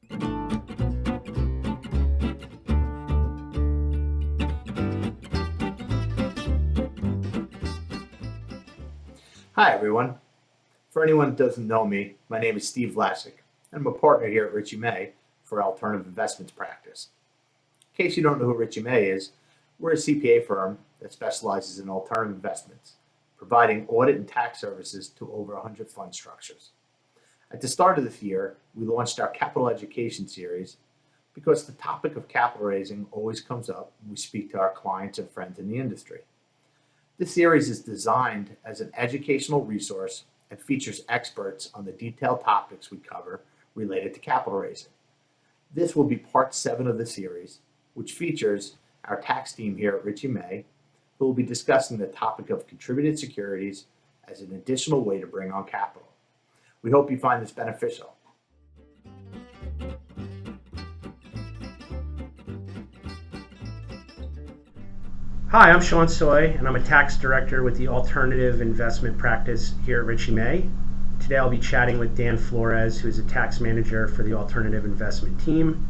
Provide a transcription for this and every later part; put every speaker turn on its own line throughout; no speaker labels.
Hi, everyone. For anyone that doesn't know me, my name is Steve Lassick, and I'm a partner here at Richey May for Alternative Investments Practice. In case you don't know who Richey May is, we're a CPA firm that specializes in alternative investments, providing audit and tax services to over 100 fund structures. At the start of this year, we launched our Capital Education Series because the topic of capital raising always comes up when we speak to our clients and friends in the industry. This series is designed as an educational resource and features experts on the detailed topics we cover related to capital raising. This will be part 7 of the series, which features our tax team here at Richey May, who will be discussing the topic of contributed securities as an additional way to bring on capital. We hope you find this beneficial.
Hi, I'm Sean Sawey, and I'm a tax director with the Alternative Investment Practice here at Richey May. Today I'll be chatting with Dan Flores, who is a tax manager for the Alternative Investment team.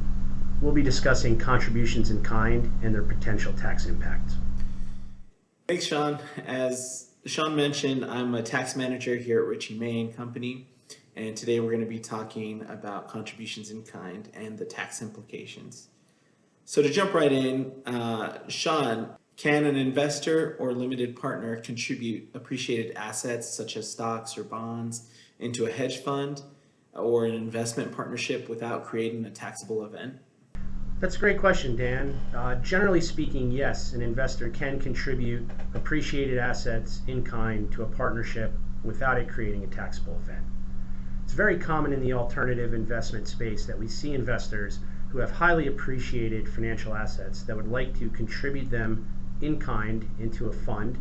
We'll be discussing contributions in kind and their potential tax impacts.
Thanks, Sean. As Sean mentioned, I'm a tax manager here at Richey May & Company, and today we're going to be talking about contributions in kind and the tax implications. So to jump right in, Sean, can an investor or limited partner contribute appreciated assets such as stocks or bonds into a hedge fund or an investment partnership without creating a taxable event?
That's a great question, Dan. Generally speaking, yes, an investor can contribute appreciated assets in kind to a partnership without it creating a taxable event. It's very common in the alternative investment space that we see investors who have highly appreciated financial assets that would like to contribute them in kind into a fund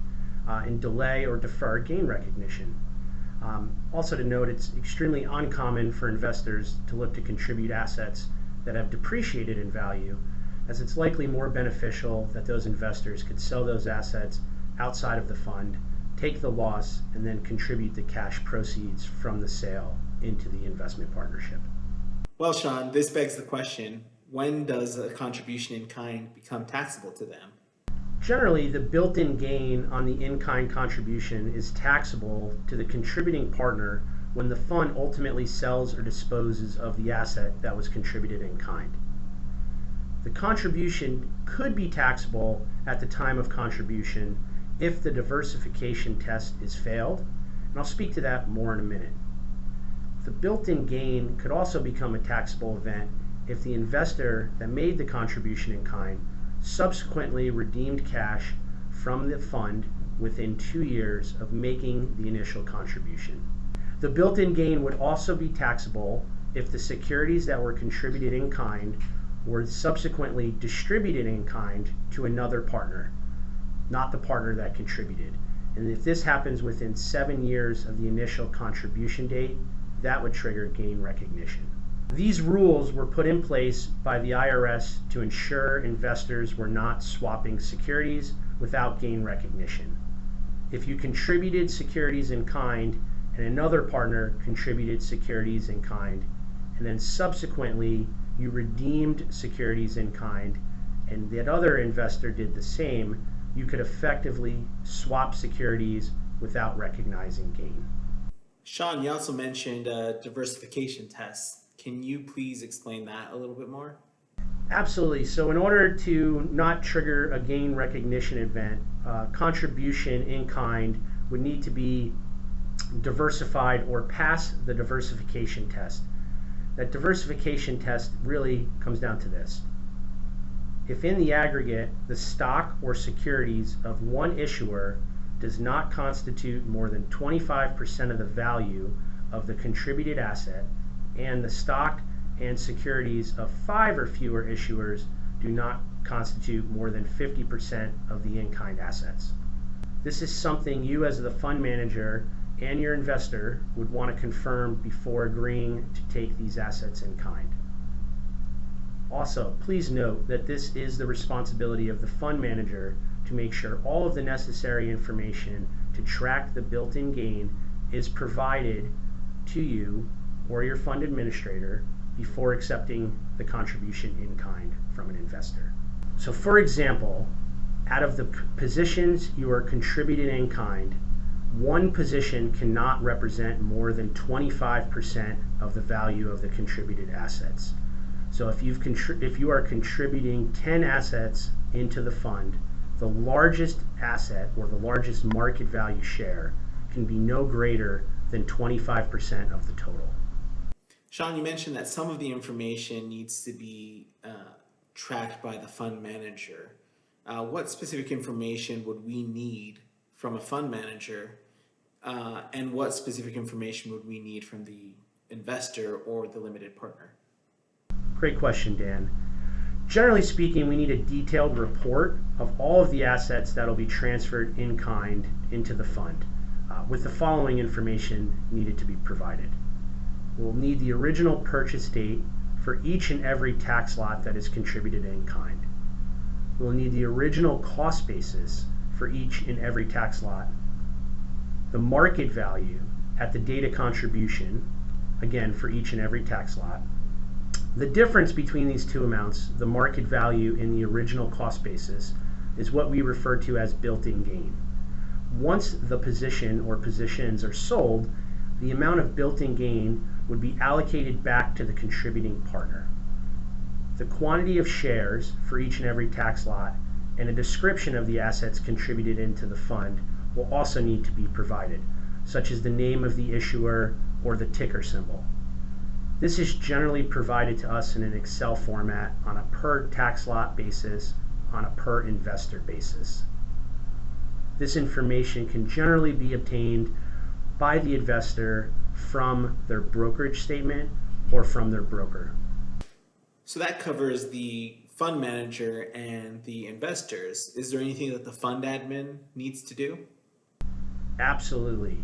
and delay or defer gain recognition. Also to note, it's extremely uncommon for investors to look to contribute assets that have depreciated in value, as it's likely more beneficial that those investors could sell those assets outside of the fund, take the loss, and then contribute the cash proceeds from the sale into the investment partnership.
Well, Sean, this begs the question, when does a contribution in kind become taxable to them?
Generally, the built-in gain on the in-kind contribution is taxable to the contributing partner when the fund ultimately sells or disposes of the asset that was contributed in kind. The contribution could be taxable at the time of contribution if the diversification test is failed, and I'll speak to that more in a minute. The built-in gain could also become a taxable event if the investor that made the contribution in kind subsequently redeemed cash from the fund within 2 years of making the initial contribution. The built-in gain would also be taxable if the securities that were contributed in kind were subsequently distributed in kind to another partner, not the partner that contributed. And if this happens within 7 years of the initial contribution date, that would trigger gain recognition. These rules were put in place by the IRS to ensure investors were not swapping securities without gain recognition. If you contributed securities in kind and another partner contributed securities in kind, and then subsequently you redeemed securities in kind, and that other investor did the same, you could effectively swap securities without recognizing gain.
Sean, you also mentioned diversification tests. Can you please explain that a little bit more?
Absolutely. So in order to not trigger a gain recognition event, contribution in kind would need to be diversified or pass the diversification test. That diversification test really comes down to this. If in the aggregate, the stock or securities of one issuer does not constitute more than 25% of the value of the contributed asset, and the stock and securities of 5 or fewer issuers do not constitute more than 50% of the in-kind assets. This is something you as the fund manager and your investor would want to confirm before agreeing to take these assets in kind. Also, please note that this is the responsibility of the fund manager to make sure all of the necessary information to track the built-in gain is provided to you or your fund administrator before accepting the contribution in kind from an investor. So for example, out of the positions you are contributing in kind, one position cannot represent more than 25% of the value of the contributed assets. So if you are contributing 10 assets into the fund, the largest asset or the largest market value share can be no greater than 25% of the total.
Sean, you mentioned that some of the information needs to be tracked by the fund manager. What specific information would we need from a fund manager, and what specific information would we need from the investor or the limited partner?
Great question, Dan. Generally speaking, we need a detailed report of all of the assets that will be transferred in kind into the fund, with the following information needed to be provided. We'll need the original purchase date for each and every tax lot that is contributed in kind. We'll need the original cost basis for each and every tax lot, the market value at the date of contribution, again for each and every tax lot. The difference between these two amounts, the market value and the original cost basis, is what we refer to as built-in gain. Once the position or positions are sold, the amount of built-in gain would be allocated back to the contributing partner. The quantity of shares for each and every tax lot and a description of the assets contributed into the fund will also need to be provided, such as the name of the issuer or the ticker symbol. This is generally provided to us in an Excel format on a per tax lot basis, on a per investor basis. This information can generally be obtained by the investor from their brokerage statement or from their broker.
So that covers the fund manager and the investors. Is there anything that the fund admin needs to do?
Absolutely.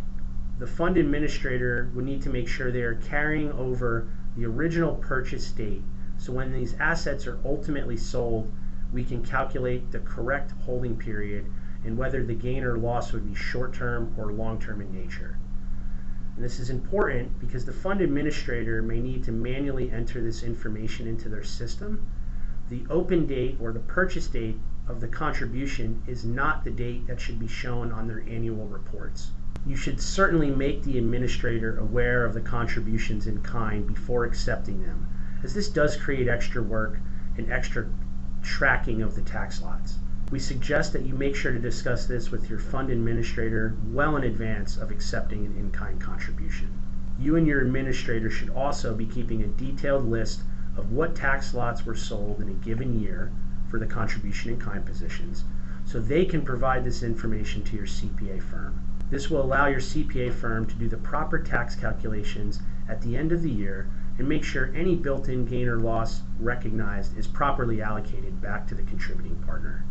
The fund administrator would need to make sure they are carrying over the original purchase date, so when these assets are ultimately sold, we can calculate the correct holding period and whether the gain or loss would be short-term or long-term in nature. And this is important because the fund administrator may need to manually enter this information into their system. The open date or the purchase date of the contribution is not the date that should be shown on their annual reports. You should certainly make the administrator aware of the contributions in kind before accepting them, as this does create extra work and extra tracking of the tax lots. We suggest that you make sure to discuss this with your fund administrator well in advance of accepting an in-kind contribution. You and your administrator should also be keeping a detailed list of what tax lots were sold in a given year for the contribution in kind positions, so they can provide this information to your CPA firm. This will allow your CPA firm to do the proper tax calculations at the end of the year and make sure any built-in gain or loss recognized is properly allocated back to the contributing partner.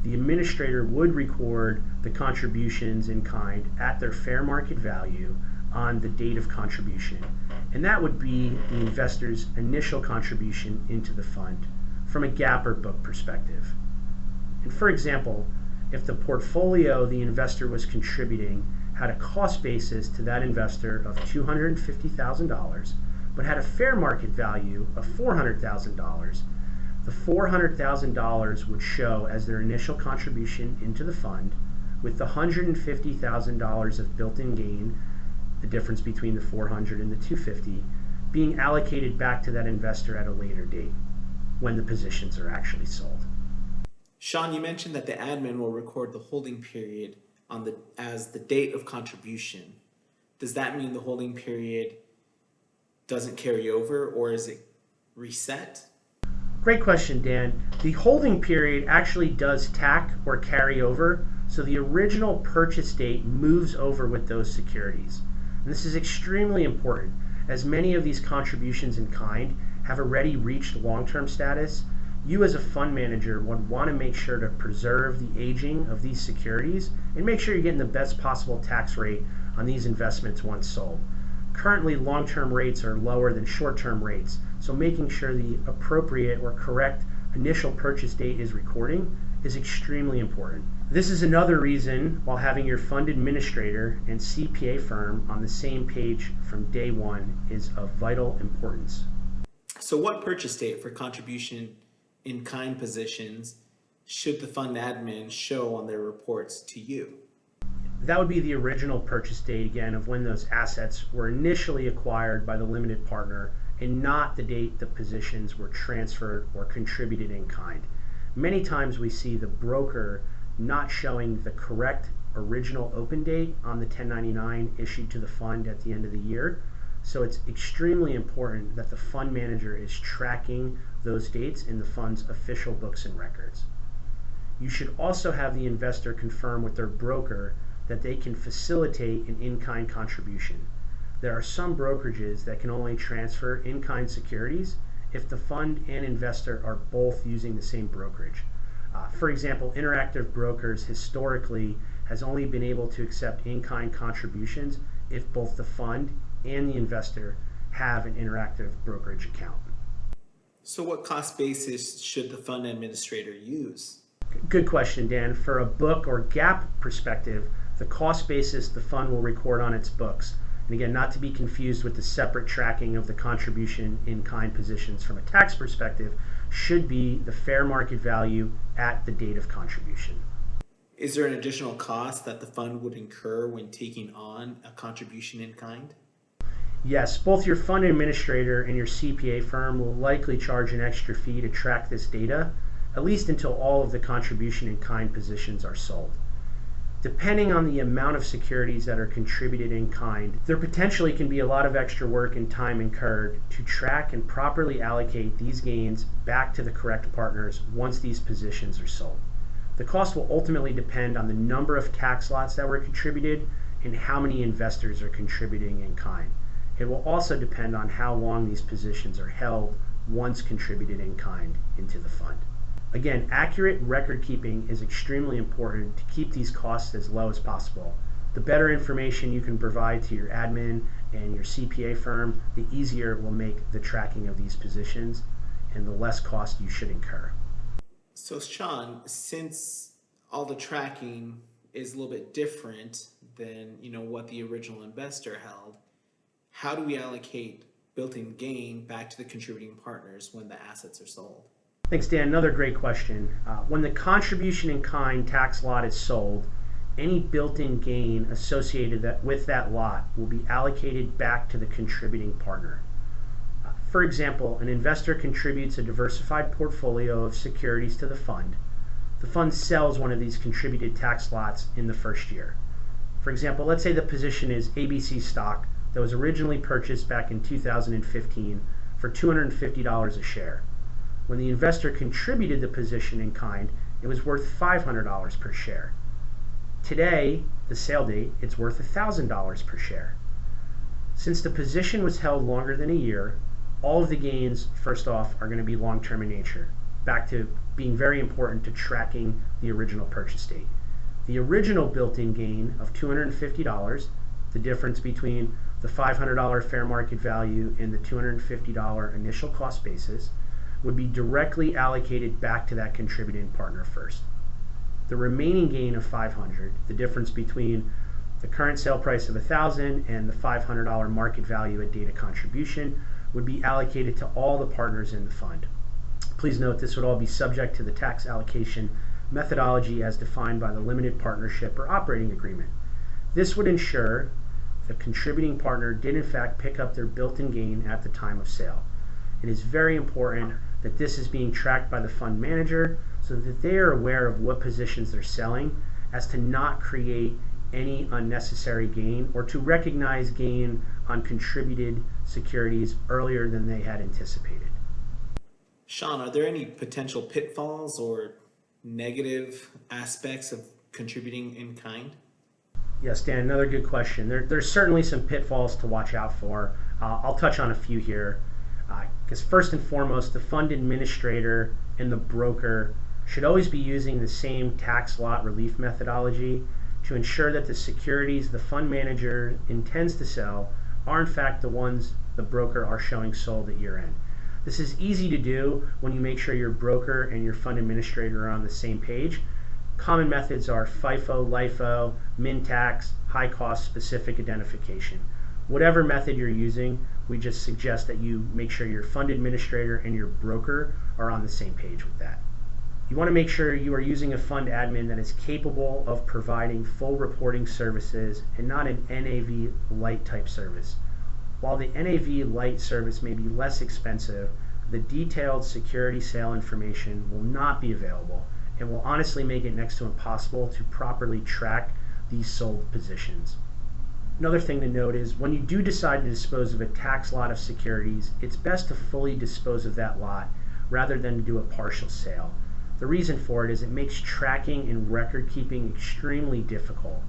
The administrator would record the contributions in kind at their fair market value on the date of contribution, and that would be the investor's initial contribution into the fund from a GAAP or book perspective. And for example, if the portfolio the investor was contributing had a cost basis to that investor of $250,000, but had a fair market value of $400,000, the $400,000 would show as their initial contribution into the fund, with the $150,000 of built-in gain, the difference between the $400 and the $250, being allocated back to that investor at a later date when the positions are actually sold.
Sean, you mentioned that the admin will record the holding period as the date of contribution. Does that mean the holding period doesn't carry over, or is it reset?
Great question, Dan. The holding period actually does tack or carry over, so the original purchase date moves over with those securities. And this is extremely important, as many of these contributions in kind have already reached long-term status. You as a fund manager would want to make sure to preserve the aging of these securities and make sure you're getting the best possible tax rate on these investments once sold. Currently, long-term rates are lower than short-term rates, so making sure the appropriate or correct initial purchase date is recording is extremely important. This is another reason while having your fund administrator and CPA firm on the same page from day one is of vital importance.
So what purchase date for contribution in kind positions should the fund admin show on their reports to you?
That would be the original purchase date, again, of when those assets were initially acquired by the limited partner, and not the date the positions were transferred or contributed in kind. Many times we see the broker not showing the correct original open date on the 1099 issued to the fund at the end of the year. So it's extremely important that the fund manager is tracking those dates in the fund's official books and records. You should also have the investor confirm with their broker that they can facilitate an in-kind contribution. There are some brokerages that can only transfer in-kind securities if the fund and investor are both using the same brokerage. For example, Interactive Brokers historically has only been able to accept in-kind contributions if both the fund and the investor have an Interactive brokerage account.
So what cost basis should the fund administrator use?
Good question, Dan. For a book or GAAP perspective, the cost basis the fund will record on its books, and again, not to be confused with the separate tracking of the contribution in kind positions from a tax perspective, should be the fair market value at the date of contribution.
Is there an additional cost that the fund would incur when taking on a contribution in kind?
Yes, both your fund administrator and your CPA firm will likely charge an extra fee to track this data, at least until all of the contribution in kind positions are sold. Depending on the amount of securities that are contributed in kind, there potentially can be a lot of extra work and time incurred to track and properly allocate these gains back to the correct partners once these positions are sold. The cost will ultimately depend on the number of tax lots that were contributed and how many investors are contributing in kind. It will also depend on how long these positions are held once contributed in kind into the fund. Again, accurate record keeping is extremely important to keep these costs as low as possible. The better information you can provide to your admin and your CPA firm, the easier it will make the tracking of these positions and the less cost you should incur.
So Sean, since all the tracking is a little bit different than what the original investor held, how do we allocate built-in gain back to the contributing partners when the assets are sold?
Thanks, Dan. Another great question. When the contribution in kind tax lot is sold, any built-in gain associated with that lot will be allocated back to the contributing partner. For example, an investor contributes a diversified portfolio of securities to the fund. The fund sells one of these contributed tax lots in the first year. For example, let's say the position is ABC stock that was originally purchased back in 2015 for $250 a share. When the investor contributed the position in kind, it was worth $500 per share. Today, the sale date, it's worth $1,000 per share. Since the position was held longer than a year, all of the gains, first off, are going to be long-term in nature, back to being very important to tracking the original purchase date. The original built-in gain of $250, the difference between the $500 fair market value and the $250 initial cost basis, would be directly allocated back to that contributing partner first. The remaining gain of $500, the difference between the current sale price of $1,000 and the $500 market value at date of contribution, would be allocated to all the partners in the fund. Please note this would all be subject to the tax allocation methodology as defined by the limited partnership or operating agreement. This would ensure the contributing partner did in fact pick up their built-in gain at the time of sale. It is very important that this is being tracked by the fund manager so that they are aware of what positions they're selling, as to not create any unnecessary gain or to recognize gain on contributed securities earlier than they had anticipated.
Sean, are there any potential pitfalls or negative aspects of contributing in kind?
Yes, Dan, another good question. There's certainly some pitfalls to watch out for. I'll touch on a few here. Because first and foremost, the fund administrator and the broker should always be using the same tax lot relief methodology to ensure that the securities the fund manager intends to sell are in fact the ones the broker are showing sold at year end. This is easy to do when you make sure your broker and your fund administrator are on the same page. Common methods are FIFO, LIFO, min tax, high cost specific identification. Whatever method you're using, We just suggest that you make sure your fund administrator and your broker are on the same page with that. You want to make sure you are using a fund admin that is capable of providing full reporting services and not an NAV light type service. While the NAV light service may be less expensive, the detailed security sale information will not be available and will honestly make it next to impossible to properly track these sold positions. Another thing to note is when you do decide to dispose of a tax lot of securities, it's best to fully dispose of that lot rather than to do a partial sale. The reason for it is it makes tracking and record keeping extremely difficult.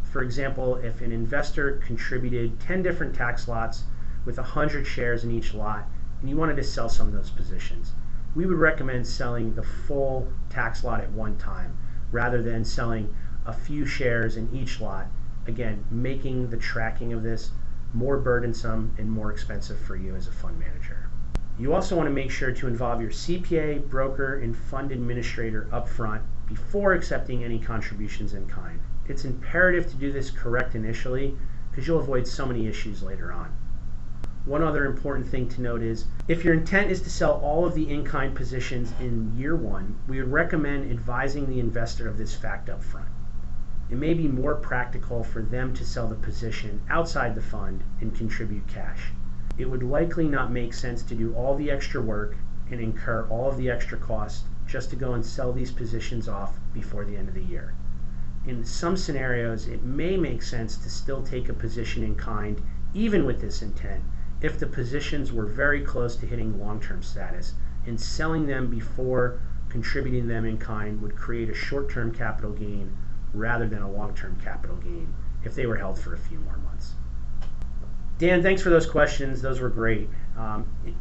For example, if an investor contributed 10 different tax lots with 100 shares in each lot and you wanted to sell some of those positions, we would recommend selling the full tax lot at one time rather than selling a few shares in each lot, again, making the tracking of this more burdensome and more expensive for you as a fund manager. You also want to make sure to involve your CPA, broker, and fund administrator up front before accepting any contributions in kind. It's imperative to do this correct initially because you'll avoid so many issues later on. One other important thing to note is if your intent is to sell all of the in-kind positions in year one, we would recommend advising the investor of this fact up front. It may be more practical for them to sell the position outside the fund and contribute cash. It would likely not make sense to do all the extra work and incur all of the extra costs just to go and sell these positions off before the end of the year. In some scenarios, it may make sense to still take a position in kind, even with this intent, if the positions were very close to hitting long-term status, and selling them before contributing them in kind would create a short-term capital gain rather than a long-term capital gain if they were held for a few more months. Dan, thanks for those questions. Those were great.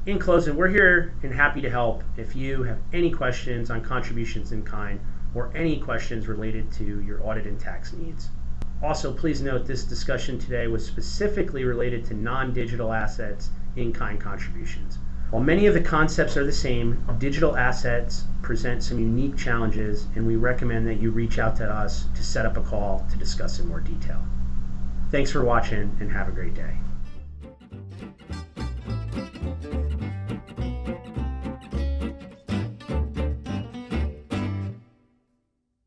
In closing, we're here and happy to help if you have any questions on contributions in kind or any questions related to your audit and tax needs. Also, please note this discussion today was specifically related to non-digital assets in-kind contributions. While many of the concepts are the same, digital assets present some unique challenges, and we recommend that you reach out to us to set up a call to discuss in more detail. Thanks for watching and have a great day.